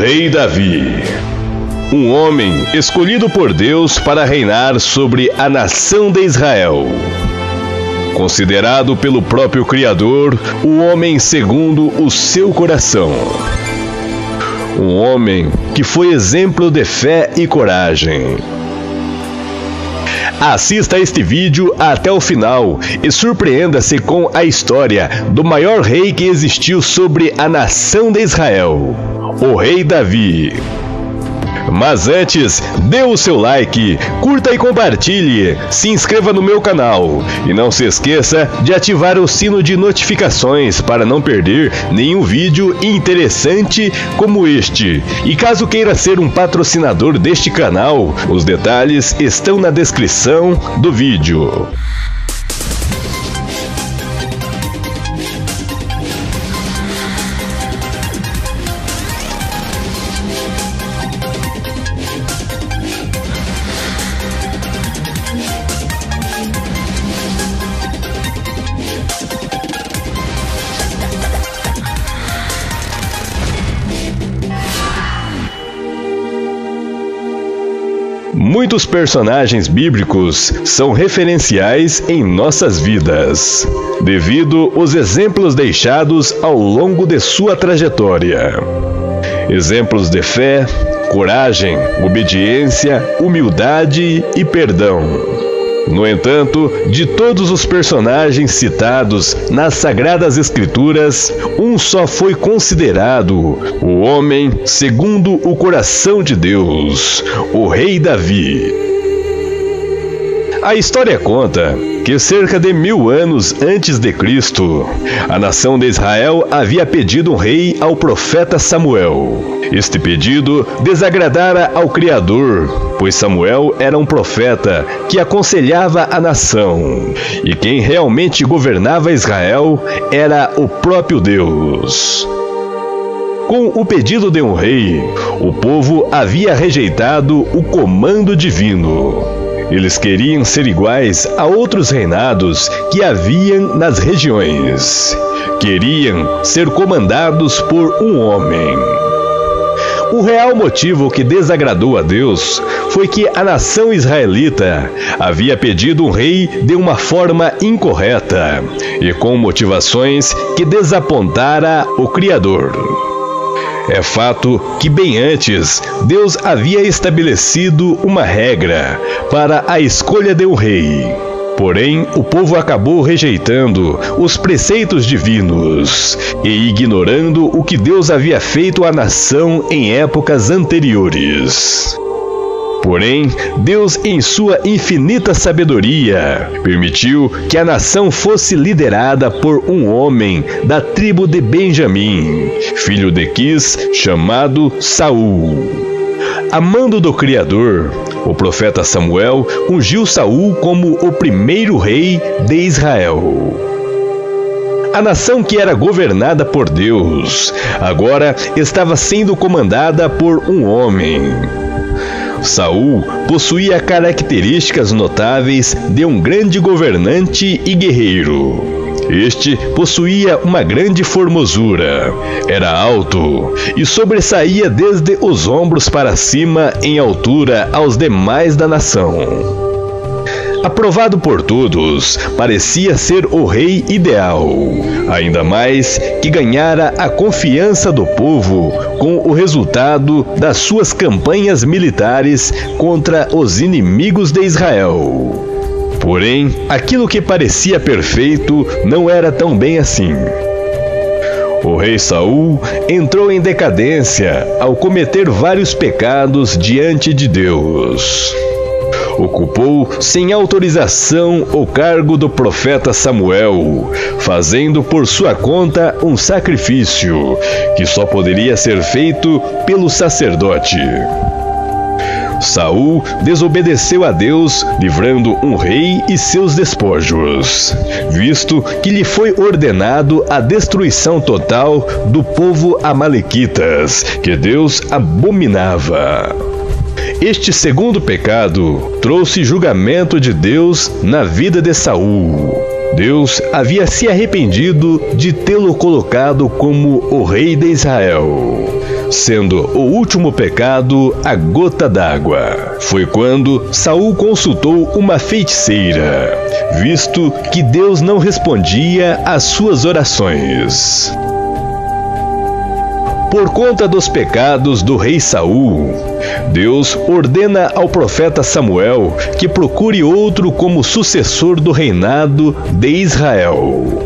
Rei Davi, um homem escolhido por Deus para reinar sobre a nação de Israel. Considerado pelo próprio Criador o homem segundo o seu coração. Um homem que foi exemplo de fé e coragem. Assista a este vídeo até o final e surpreenda-se com a história do maior rei que existiu sobre a nação de Israel, o Rei Davi. Mas antes, dê o seu like, curta e compartilhe, se inscreva no meu canal e não se esqueça de ativar o sino de notificações para não perder nenhum vídeo interessante como este. E caso queira ser um patrocinador deste canal, os detalhes estão na descrição do vídeo. Muitos personagens bíblicos são referenciais em nossas vidas, devido aos exemplos deixados ao longo de sua trajetória. Exemplos de fé, coragem, obediência, humildade e perdão. No entanto, de todos os personagens citados nas Sagradas Escrituras, um só foi considerado o homem segundo o coração de Deus, o Rei Davi. A história conta que cerca de 1000 anos antes de Cristo, a nação de Israel havia pedido um rei ao profeta Samuel. Este pedido desagradara ao Criador, pois Samuel era um profeta que aconselhava a nação, e quem realmente governava Israel era o próprio Deus. Com o pedido de um rei, o povo havia rejeitado o comando divino. Eles queriam ser iguais a outros reinados que haviam nas regiões. Queriam ser comandados por um homem. O real motivo que desagradou a Deus foi que a nação israelita havia pedido um rei de uma forma incorreta e com motivações que desapontara o Criador. É fato que bem antes, Deus havia estabelecido uma regra para a escolha de um rei. Porém, o povo acabou rejeitando os preceitos divinos e ignorando o que Deus havia feito à nação em épocas anteriores. Porém, Deus, em sua infinita sabedoria, permitiu que a nação fosse liderada por um homem da tribo de Benjamim, filho de Quis, chamado Saul. Amando do Criador, o profeta Samuel ungiu Saul como o primeiro rei de Israel. A nação que era governada por Deus, agora estava sendo comandada por um homem. Saul possuía características notáveis de um grande governante e guerreiro. Este possuía uma grande formosura, era alto e sobressaía desde os ombros para cima em altura aos demais da nação. Aprovado por todos, parecia ser o rei ideal, ainda mais que ganhara a confiança do povo com o resultado das suas campanhas militares contra os inimigos de Israel. Porém, aquilo que parecia perfeito não era tão bem assim. O rei Saul entrou em decadência ao cometer vários pecados diante de Deus. Ocupou sem autorização o cargo do profeta Samuel, fazendo por sua conta um sacrifício que só poderia ser feito pelo sacerdote. Saul desobedeceu a Deus, livrando um rei e seus despojos, visto que lhe foi ordenado a destruição total do povo amalequitas, que Deus abominava. Este segundo pecado trouxe julgamento de Deus na vida de Saul. Deus havia se arrependido de tê-lo colocado como o rei de Israel, sendo o último pecado a gota d'água. Foi quando Saul consultou uma feiticeira, visto que Deus não respondia às suas orações. Por conta dos pecados do rei Saul, Deus ordena ao profeta Samuel que procure outro como sucessor do reinado de Israel.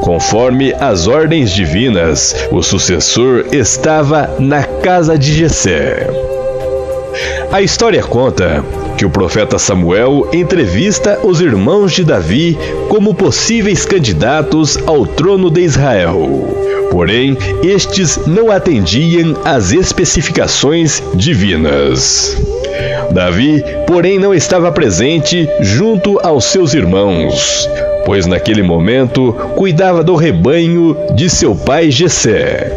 Conforme as ordens divinas, o sucessor estava na casa de Jessé. A história conta que o profeta Samuel entrevista os irmãos de Davi como possíveis candidatos ao trono de Israel. Porém, estes não atendiam às especificações divinas. Davi, porém, não estava presente junto aos seus irmãos, pois naquele momento cuidava do rebanho de seu pai Jessé.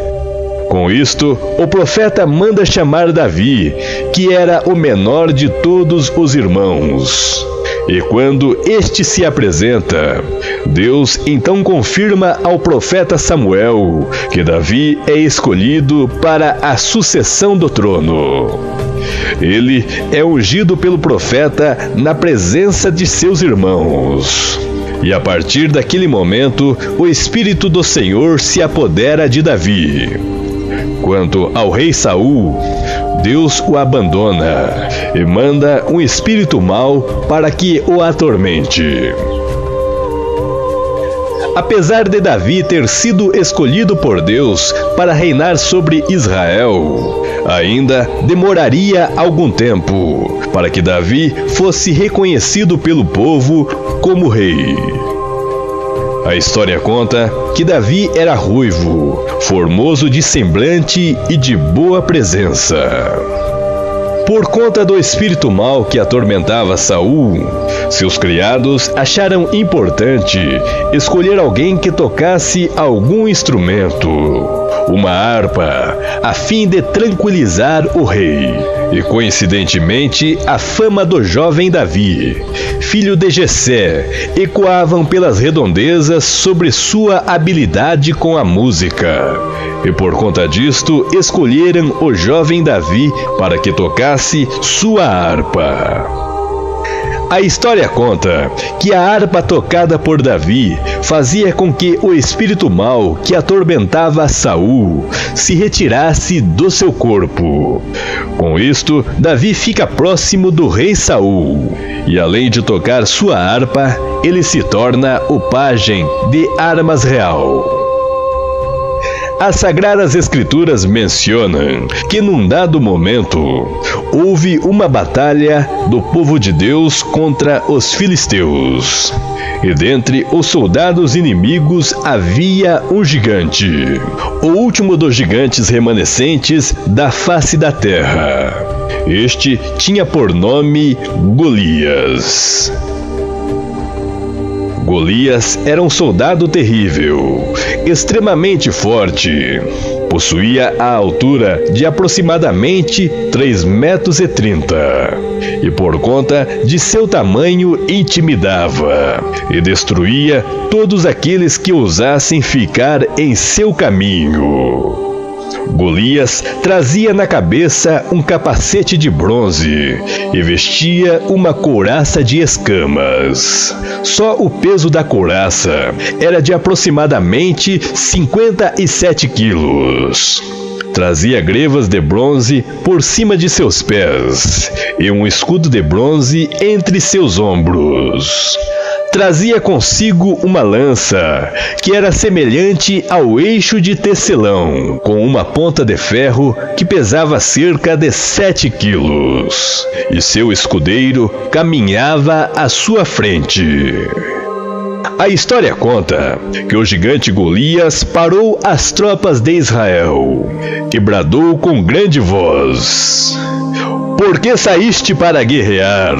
Com isto, o profeta manda chamar Davi, que era o menor de todos os irmãos. E quando este se apresenta, Deus então confirma ao profeta Samuel que Davi é escolhido para a sucessão do trono. Ele é ungido pelo profeta na presença de seus irmãos. E a partir daquele momento, o Espírito do Senhor se apodera de Davi. Quanto ao rei Saul, Deus o abandona e manda um espírito mau para que o atormente. Apesar de Davi ter sido escolhido por Deus para reinar sobre Israel, ainda demoraria algum tempo para que Davi fosse reconhecido pelo povo como rei. A história conta que Davi era ruivo, formoso de semblante e de boa presença. Por conta do espírito mau que atormentava Saul, seus criados acharam importante escolher alguém que tocasse algum instrumento, uma harpa, a fim de tranquilizar o rei. E coincidentemente, a fama do jovem Davi, filho de Jessé, ecoavam pelas redondezas sobre sua habilidade com a música. E por conta disto, escolheram o jovem Davi para que tocasse sua harpa. A história conta que a harpa tocada por Davi fazia com que o espírito mau que atormentava Saul se retirasse do seu corpo. Com isto, Davi fica próximo do rei Saul, e além de tocar sua harpa, ele se torna o pajem de armas real. As Sagradas Escrituras mencionam que num dado momento houve uma batalha do povo de Deus contra os filisteus. E dentre os soldados inimigos havia um gigante, o último dos gigantes remanescentes da face da terra. Este tinha por nome Golias. Golias era um soldado terrível, extremamente forte. Possuía a altura de aproximadamente 3,30 metros e por conta de seu tamanho intimidava e destruía todos aqueles que ousassem ficar em seu caminho. Golias trazia na cabeça um capacete de bronze e vestia uma couraça de escamas. Só o peso da couraça era de aproximadamente 57 quilos. Trazia grevas de bronze por cima de seus pés e um escudo de bronze entre seus ombros. Trazia consigo uma lança, que era semelhante ao eixo de tecelão, com uma ponta de ferro que pesava cerca de 7 quilos, e seu escudeiro caminhava à sua frente. A história conta que o gigante Golias parou as tropas de Israel e bradou com grande voz: por que saíste para guerrear?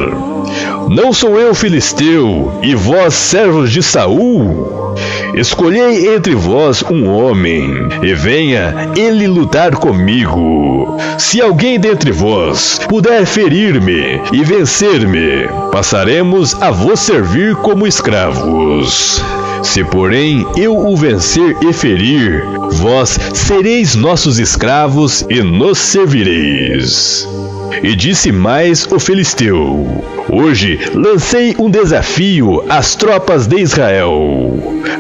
Não sou eu filisteu, e vós servos de Saul? Escolhei entre vós um homem, e venha ele lutar comigo. Se alguém dentre vós puder ferir-me e vencer-me, passaremos a vos servir como escravos. Se, porém, eu o vencer e ferir, vós sereis nossos escravos e nos servireis. E disse mais o filisteu: hoje lancei um desafio às tropas de Israel.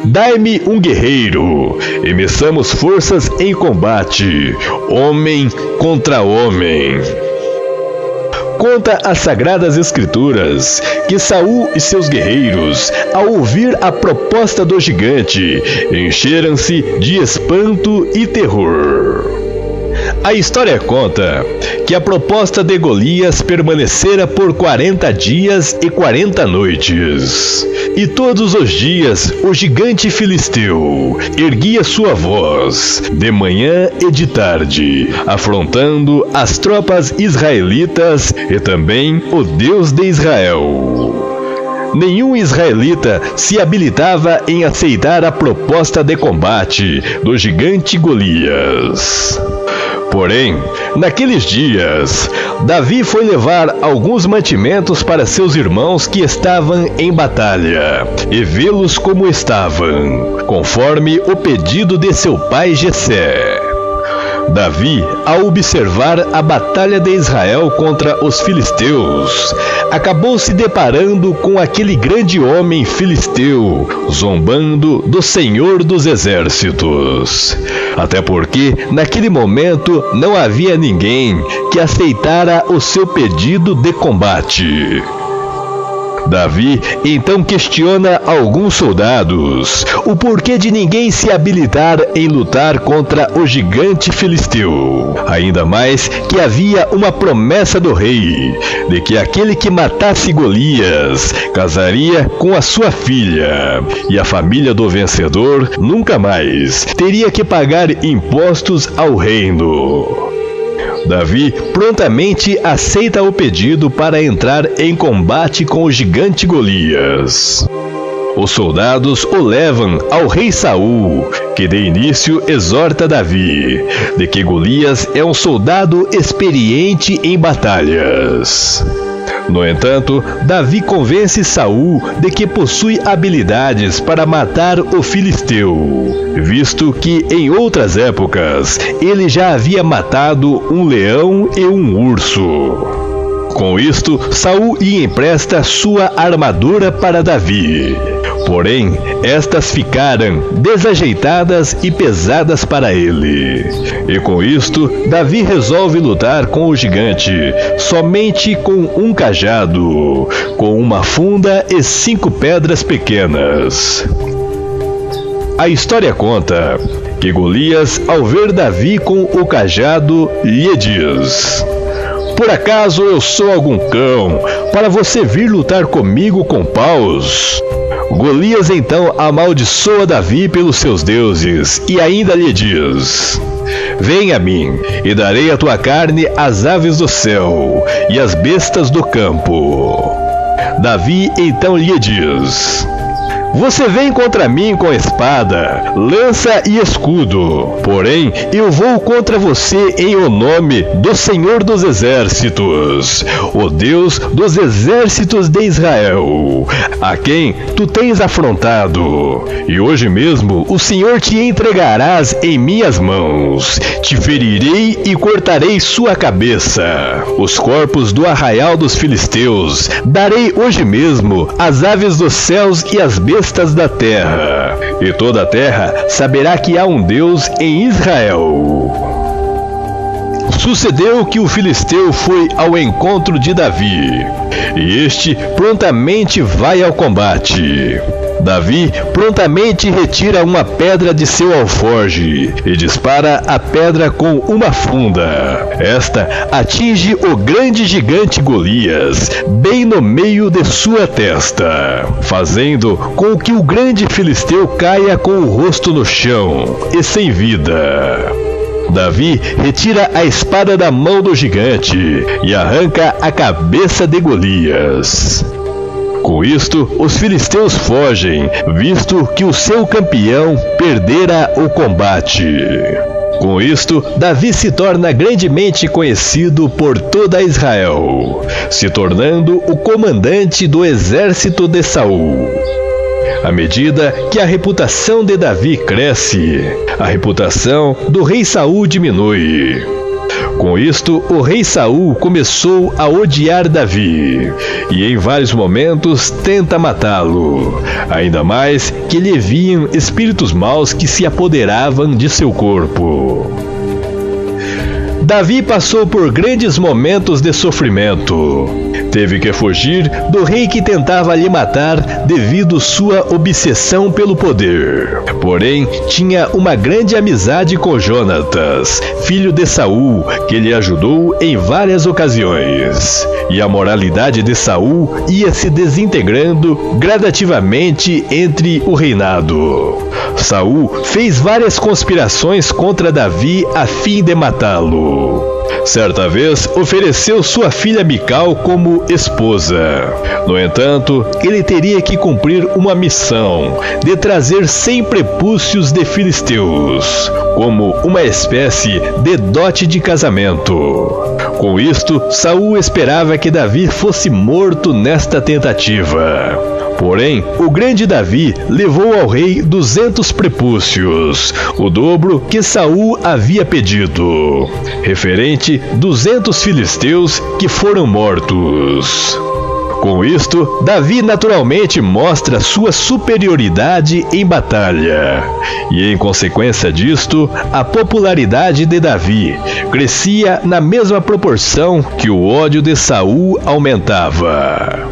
Dai-me um guerreiro, e meçamos forças em combate, homem contra homem. Conta as Sagradas Escrituras que Saul e seus guerreiros, ao ouvir a proposta do gigante, encheram-se de espanto e terror. A história conta que a proposta de Golias permanecera por 40 dias e 40 noites. E todos os dias o gigante filisteu erguia sua voz, de manhã e de tarde, afrontando as tropas israelitas e também o Deus de Israel. Nenhum israelita se habilitava em aceitar a proposta de combate do gigante Golias. Porém, naqueles dias, Davi foi levar alguns mantimentos para seus irmãos que estavam em batalha, e vê-los como estavam, conforme o pedido de seu pai Jessé. Davi, ao observar a batalha de Israel contra os filisteus, acabou se deparando com aquele grande homem filisteu, zombando do Senhor dos Exércitos. Até porque, naquele momento, não havia ninguém que aceitara o seu pedido de combate. Davi então questiona alguns soldados o porquê de ninguém se habilitar em lutar contra o gigante filisteu. Ainda mais que havia uma promessa do rei, de que aquele que matasse Golias casaria com a sua filha, e a família do vencedor nunca mais teria que pagar impostos ao reino. Davi prontamente aceita o pedido para entrar em combate com o gigante Golias. Os soldados o levam ao rei Saul, que de início exorta Davi, de que Golias é um soldado experiente em batalhas. No entanto, Davi convence Saul de que possui habilidades para matar o filisteu, visto que em outras épocas ele já havia matado um leão e um urso. Com isto, Saul lhe empresta sua armadura para Davi. Porém, estas ficaram desajeitadas e pesadas para ele. E com isto, Davi resolve lutar com o gigante somente com um cajado, com uma funda e 5 pedras pequenas. A história conta que Golias, ao ver Davi com o cajado, lhe diz: por acaso eu sou algum cão para você vir lutar comigo com paus? Golias então amaldiçoa Davi pelos seus deuses e ainda lhe diz: vem a mim, e darei a tua carne às aves do céu e às bestas do campo. Davi então lhe diz: você vem contra mim com espada, lança e escudo, porém eu vou contra você em o nome do Senhor dos Exércitos, o Deus dos exércitos de Israel, a quem tu tens afrontado. E hoje mesmo o Senhor te entregarás em minhas mãos, te ferirei e cortarei sua cabeça. Os corpos do arraial dos filisteus darei hoje mesmo às aves dos céus e às bestas da terra, e toda a terra saberá que há um Deus em Israel. Sucedeu que o filisteu foi ao encontro de Davi, e este prontamente vai ao combate. Davi prontamente retira uma pedra de seu alforje e dispara a pedra com uma funda. Esta atinge o grande gigante Golias, bem no meio de sua testa, fazendo com que o grande filisteu caia com o rosto no chão e sem vida. Davi retira a espada da mão do gigante e arranca a cabeça de Golias. Com isto, os filisteus fogem, visto que o seu campeão perdera o combate. Com isto, Davi se torna grandemente conhecido por toda Israel, se tornando o comandante do exército de Saul. À medida que a reputação de Davi cresce, a reputação do rei Saul diminui. Com isto, o rei Saul começou a odiar Davi e em vários momentos tenta matá-lo, ainda mais que lhe vinham espíritos maus que se apoderavam de seu corpo. Davi passou por grandes momentos de sofrimento. Teve que fugir do rei que tentava lhe matar devido sua obsessão pelo poder. Porém, tinha uma grande amizade com Jonatas, filho de Saul, que lhe ajudou em várias ocasiões. E a moralidade de Saul ia se desintegrando gradativamente entre o reinado. Saul fez várias conspirações contra Davi a fim de matá-lo. Certa vez, ofereceu sua filha Mical como esposa. No entanto, ele teria que cumprir uma missão de trazer 100 prepúcios de filisteus, como uma espécie de dote de casamento. Com isto, Saul esperava que Davi fosse morto nesta tentativa. Porém, o grande Davi levou ao rei 200 prepúcios, o dobro que Saul havia pedido, referente 200 filisteus que foram mortos. Com isto, Davi naturalmente mostra sua superioridade em batalha, e em consequência disto, a popularidade de Davi crescia na mesma proporção que o ódio de Saul aumentava.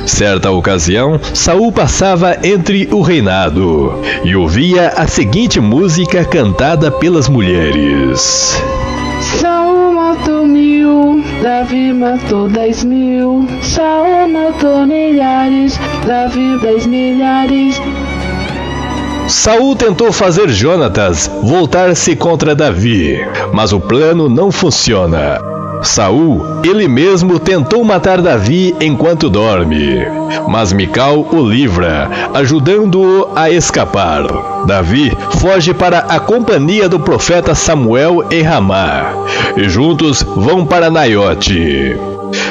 Certa ocasião, Saul passava entre o reinado e ouvia a seguinte música cantada pelas mulheres. Saul matou 1000, Davi matou 10.000. Saul matou milhares, Davi 10 milhares. Saul tentou fazer Jonatas voltar-se contra Davi, mas o plano não funciona. Saul, ele mesmo tentou matar Davi enquanto dorme, mas Mical o livra, ajudando-o a escapar. Davi foge para a companhia do profeta Samuel em Ramá, e juntos vão para Naiote.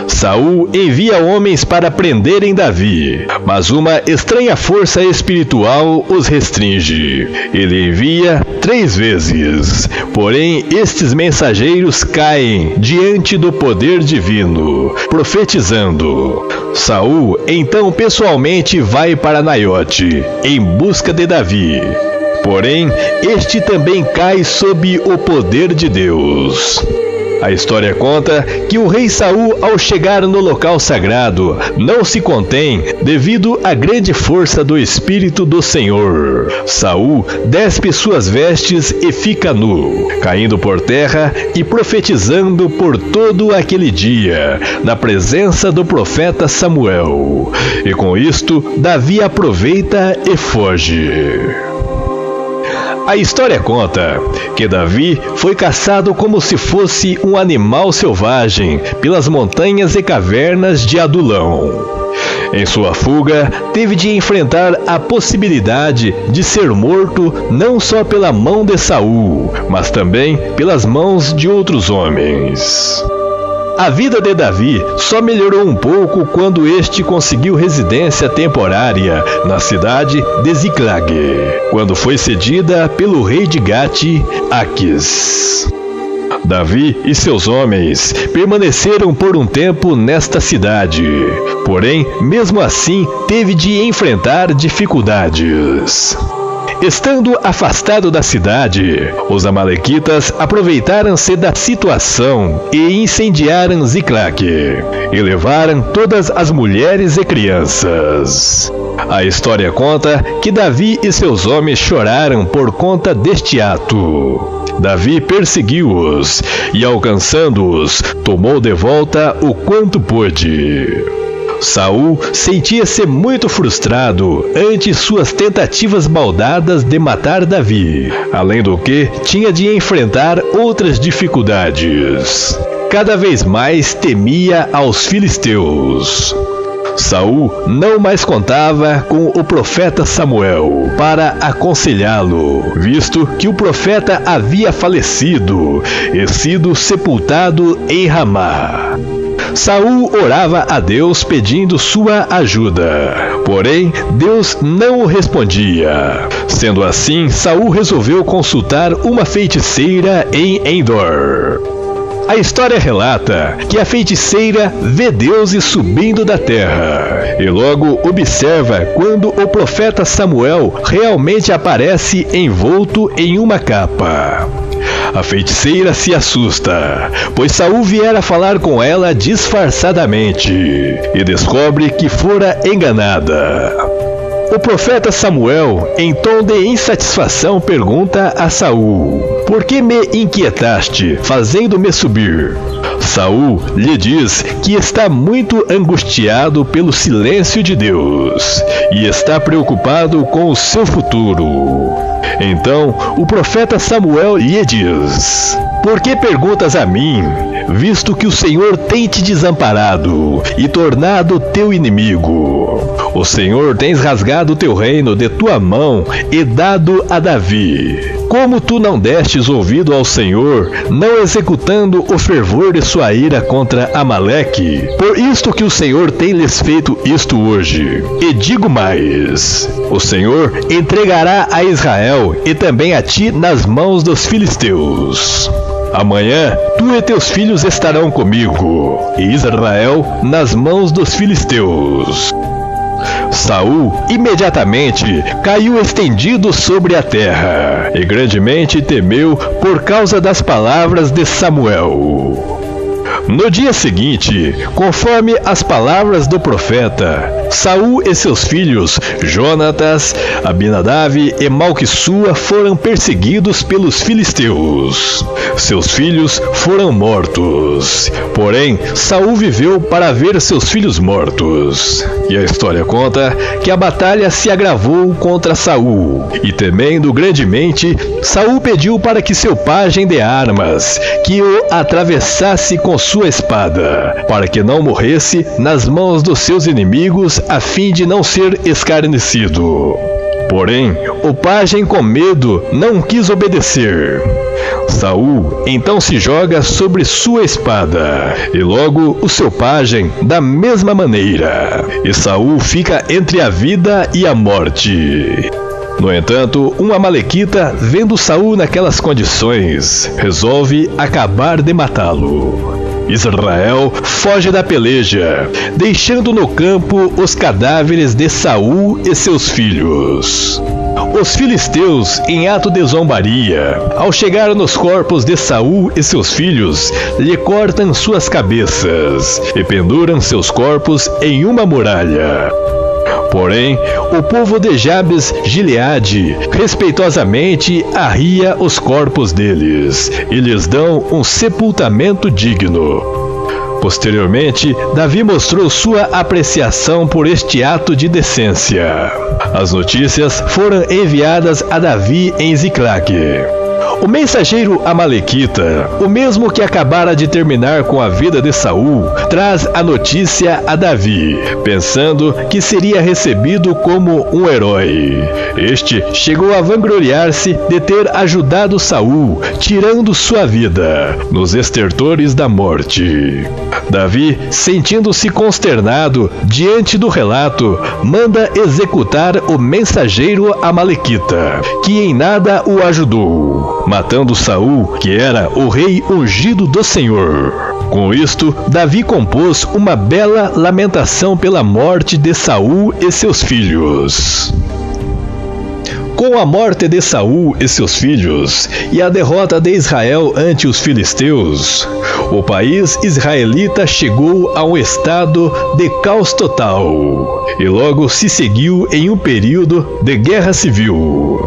Saul envia homens para prenderem Davi, mas uma estranha força espiritual os restringe. Ele envia 3 vezes, porém estes mensageiros caem diante do poder divino, profetizando. Saul então pessoalmente vai para Naiote, em busca de Davi. Porém, este também cai sob o poder de Deus. A história conta que o rei Saul, ao chegar no local sagrado, não se contém devido à grande força do Espírito do Senhor. Saul despe suas vestes e fica nu, caindo por terra e profetizando por todo aquele dia, na presença do profeta Samuel. E com isto, Davi aproveita e foge. A história conta que Davi foi caçado como se fosse um animal selvagem pelas montanhas e cavernas de Adulão. Em sua fuga, teve de enfrentar a possibilidade de ser morto não só pela mão de Saul, mas também pelas mãos de outros homens. A vida de Davi só melhorou um pouco quando este conseguiu residência temporária na cidade de Ziklag, quando foi cedida pelo rei de Gate, Aquis. Davi e seus homens permaneceram por um tempo nesta cidade, porém, mesmo assim, teve de enfrentar dificuldades. Estando afastado da cidade, os amalequitas aproveitaram-se da situação e incendiaram Ziklag, e levaram todas as mulheres e crianças. A história conta que Davi e seus homens choraram por conta deste ato. Davi perseguiu-os e, alcançando-os, tomou de volta o quanto pôde. Saul sentia-se muito frustrado ante suas tentativas maldadas de matar Davi, além do que tinha de enfrentar outras dificuldades. Cada vez mais temia aos filisteus. Saul não mais contava com o profeta Samuel para aconselhá-lo, visto que o profeta havia falecido e sido sepultado em Ramá. Saul orava a Deus pedindo sua ajuda, porém Deus não o respondia. Sendo assim, Saul resolveu consultar uma feiticeira em Endor. A história relata que a feiticeira vê deuses subindo da terra e logo observa quando o profeta Samuel realmente aparece envolto em uma capa. A feiticeira se assusta, pois Saul viera falar com ela disfarçadamente e descobre que fora enganada. O profeta Samuel, em tom de insatisfação, pergunta a Saul: "Por que me inquietaste, fazendo-me subir?" Saul lhe diz que está muito angustiado pelo silêncio de Deus e está preocupado com o seu futuro. Então, o profeta Samuel lhe diz: "Por que perguntas a mim, visto que o Senhor tem te desamparado e tornado teu inimigo? O Senhor tem rasgado teu reino de tua mão e dado a Davi. Como tu não destes ouvido ao Senhor, não executando o fervor de sua ira contra Amaleque? Por isto que o Senhor tem lhes feito isto hoje. E digo mais: o Senhor entregará a Israel e também a ti nas mãos dos filisteus. Amanhã tu e teus filhos estarão comigo, e Israel nas mãos dos filisteus." Saul imediatamente caiu estendido sobre a terra e grandemente temeu por causa das palavras de Samuel. No dia seguinte, conforme as palavras do profeta, Saul e seus filhos, Jonatas, Abinadab e Malquissua, foram perseguidos pelos filisteus. Seus filhos foram mortos. Porém, Saul viveu para ver seus filhos mortos. E a história conta que a batalha se agravou contra Saul. E temendo grandemente, Saul pediu para que seu pajem de armas, que o atravessasse com sua espada, para que não morresse nas mãos dos seus inimigos, a fim de não ser escarnecido. Porém, o pajem, com medo, não quis obedecer. Saul então se joga sobre sua espada, e logo o seu pajem da mesma maneira, e Saul fica entre a vida e a morte. No entanto, um amalequita, vendo Saul naquelas condições, resolve acabar de matá-lo. Israel foge da peleja, deixando no campo os cadáveres de Saul e seus filhos. Os filisteus, em ato de zombaria, ao chegar nos corpos de Saul e seus filhos, lhe cortam suas cabeças e penduram seus corpos em uma muralha. Porém, o povo de Jabes Gileade respeitosamente arria os corpos deles e lhes dão um sepultamento digno. Posteriormente, Davi mostrou sua apreciação por este ato de decência. As notícias foram enviadas a Davi em Ziclague. O mensageiro amalequita, o mesmo que acabara de terminar com a vida de Saul, traz a notícia a Davi, pensando que seria recebido como um herói. Este chegou a vangloriar-se de ter ajudado Saul, tirando sua vida nos estertores da morte. Davi, sentindo-se consternado diante do relato, manda executar o mensageiro amalequita, que em nada o ajudou, matando Saul, que era o rei ungido do Senhor. Com isto, Davi compôs uma bela lamentação pela morte de Saul e seus filhos. Com a morte de Saul e seus filhos e a derrota de Israel ante os filisteus, o país israelita chegou a um estado de caos total e logo se seguiu em um período de guerra civil.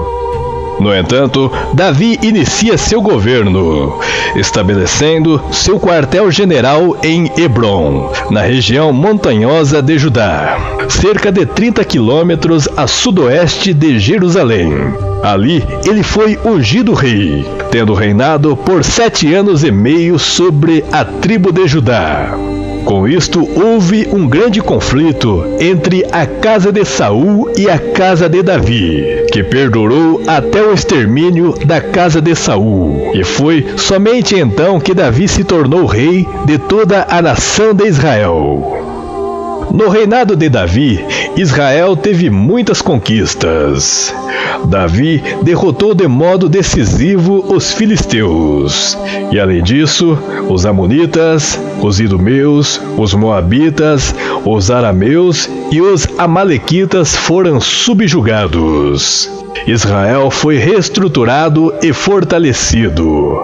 No entanto, Davi inicia seu governo, estabelecendo seu quartel-general em Hebrom, na região montanhosa de Judá, cerca de 30 quilômetros a sudoeste de Jerusalém. Ali, ele foi ungido rei, tendo reinado por 7 anos e meio sobre a tribo de Judá. Com isto, houve um grande conflito entre a casa de Saul e a casa de Davi, que perdurou até o extermínio da casa de Saul. E foi somente então que Davi se tornou rei de toda a nação de Israel. No reinado de Davi, Israel teve muitas conquistas. Davi derrotou de modo decisivo os filisteus, e além disso, os amonitas, os idumeus, os moabitas, os arameus e os amalequitas foram subjugados. Israel foi reestruturado e fortalecido.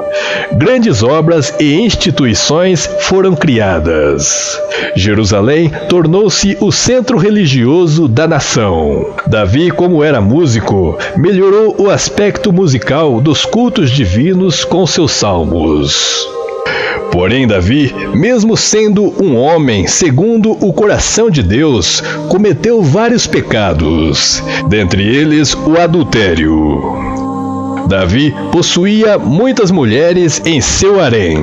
Grandes obras e instituições foram criadas. Jerusalém tornou-se o centro religioso da nação. Davi, como era músico, melhorou o aspecto musical dos cultos divinos com seus salmos. Porém, Davi, mesmo sendo um homem segundo o coração de Deus, cometeu vários pecados, dentre eles o adultério. Davi possuía muitas mulheres em seu harém.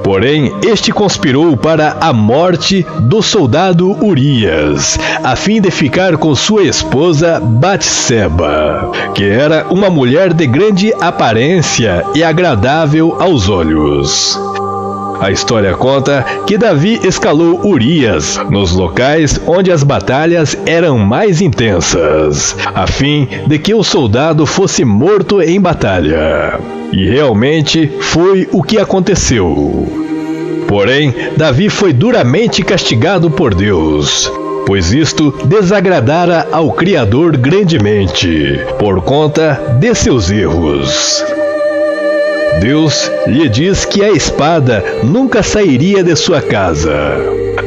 Porém, este conspirou para a morte do soldado Urias, a fim de ficar com sua esposa Batseba, que era uma mulher de grande aparência e agradável aos olhos. A história conta que Davi escalou Urias nos locais onde as batalhas eram mais intensas, a fim de que o soldado fosse morto em batalha. E realmente foi o que aconteceu. Porém, Davi foi duramente castigado por Deus, pois isto desagradara ao Criador grandemente, por conta de seus erros. Deus lhe diz que a espada nunca sairia de sua casa.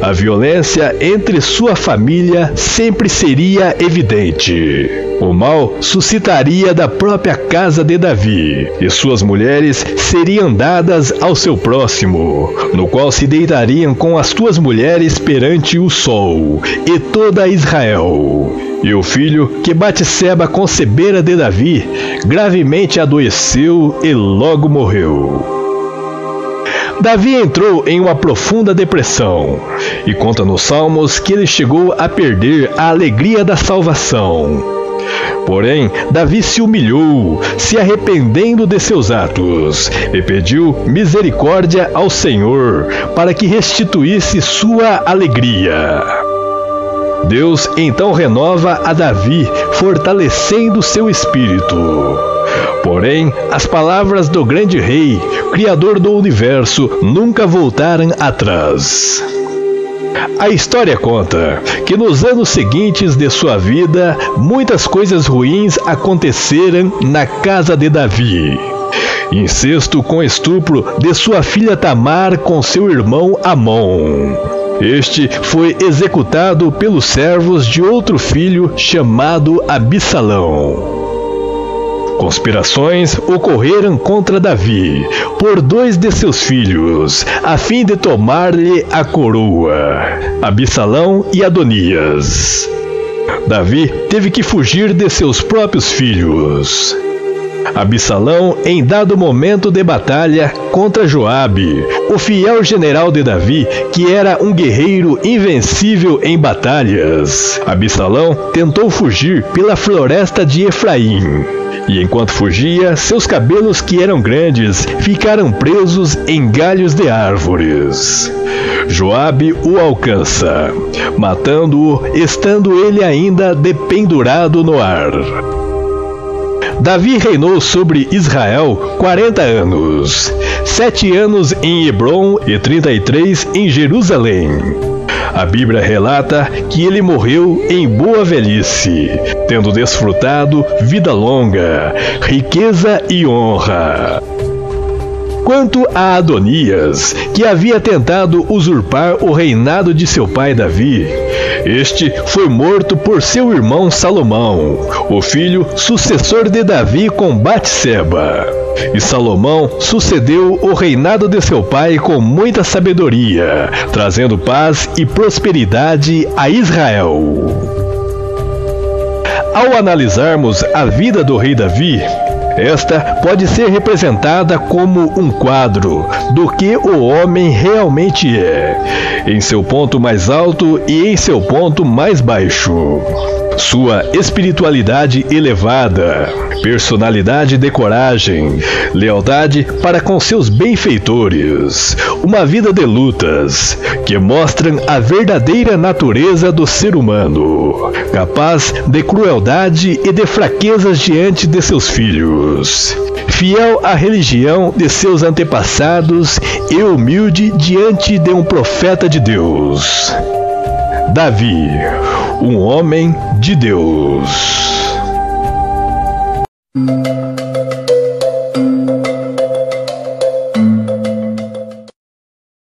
A violência entre sua família sempre seria evidente. O mal suscitaria da própria casa de Davi, e suas mulheres seriam dadas ao seu próximo, no qual se deitariam com as tuas mulheres perante o sol, e toda Israel. E o filho que Batseba concebera de Davi gravemente adoeceu e logo morreu. Davi entrou em uma profunda depressão, e conta nos Salmos que ele chegou a perder a alegria da salvação. Porém, Davi se humilhou, se arrependendo de seus atos, e pediu misericórdia ao Senhor para que restituísse sua alegria. Deus então renova a Davi, fortalecendo seu espírito. Porém, as palavras do grande rei, Criador do universo, nunca voltaram atrás. A história conta que nos anos seguintes de sua vida, muitas coisas ruins aconteceram na casa de Davi. Incesto com estupro de sua filha Tamar com seu irmão Amon. Este foi executado pelos servos de outro filho chamado Absalão. Conspirações ocorreram contra Davi por 2 de seus filhos, a fim de tomar-lhe a coroa, Absalão e Adonias. Davi teve que fugir de seus próprios filhos. Absalão, em dado momento de batalha contra Joabe, o fiel general de Davi, que era um guerreiro invencível em batalhas. Absalão tentou fugir pela floresta de Efraim. E enquanto fugia, seus cabelos, que eram grandes, ficaram presos em galhos de árvores. Joabe o alcança, matando-o, estando ele ainda dependurado no ar. Davi reinou sobre Israel 40 anos, 7 anos em Hebrom e 33 em Jerusalém. A Bíblia relata que ele morreu em boa velhice, tendo desfrutado vida longa, riqueza e honra. Quanto a Adonias, que havia tentado usurpar o reinado de seu pai Davi, este foi morto por seu irmão Salomão, o filho sucessor de Davi com Batseba. E Salomão sucedeu o reinado de seu pai com muita sabedoria, trazendo paz e prosperidade a Israel. Ao analisarmos a vida do rei Davi, esta pode ser representada como um quadro do que o homem realmente é, em seu ponto mais alto e em seu ponto mais baixo. Sua espiritualidade elevada, personalidade de coragem, lealdade para com seus benfeitores, uma vida de lutas, que mostram a verdadeira natureza do ser humano, capaz de crueldade e de fraquezas diante de seus filhos, fiel à religião de seus antepassados e humilde diante de um profeta de Deus. Davi, um homem de Deus.